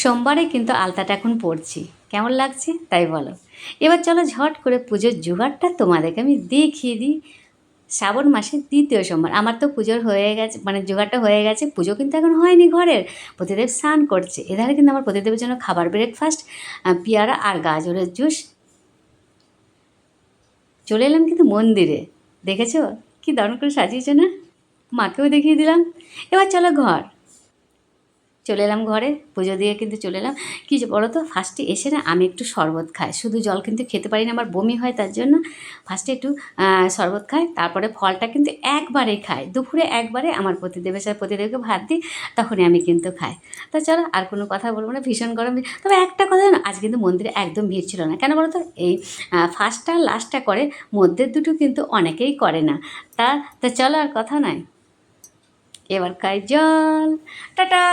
সোমবারে কিন্তু আলতাটা এখন পড়ছি, কেমন লাগছে তাই বলো। এবার চলো ঝট করে পুজোর জোগাড়টা তোমাদেরকে আমি দেখিয়ে দিই। শ্রাবণ মাসের দ্বিতীয় সোমবার, আমার তো পুজোর হয়ে গেছে, মানে জোগাড়টা হয়ে গেছে। পুজো কিন্তু এখন হয়নি ঘরের, পতিদেব স্নান করছে। এধারে কিন্তু আমার পতিদেবের জন্য খাবার ব্রেকফাস্ট, পেয়ারা আর গাজরের জুস। চলে এলাম কিন্তু মন্দিরে, দেখেছো কি দারুণ করে সাজিয়েছে না, মাকেও দেখিয়ে দিলাম। এবার চলো চলে এলাম ঘরে, পুজো দিয়ে কিন্তু চলে এলাম। কী যে বলো তো, ফার্স্টে এসে না আমি একটু শরবত খাই, শুধু জল কিন্তু খেতে পারি না, আমার বমি হয়, তার জন্য ফার্স্টে একটু শরবত খাই, তারপরে ফলটা কিন্তু একবারেই খাই, দুপুরে একবারে আমার প্রতিদেবের সাথে প্রতিদেবকে ভাত দিই, তখনই আমি কিন্তু খাই। তা চলো আর কোনো কথা বলবো না, ভীষণ গরম। তবে একটা কথা জানো, আজ কিন্তু মন্দিরে একদম ভিড় ছিল না, কেন বলো তো, এই ফার্স্টটা লাস্টটা করে, মধ্যের দুটো কিন্তু অনেকেই করে না। তা তা চলো আর কথা নয়, এবার খাই জল। টাটা।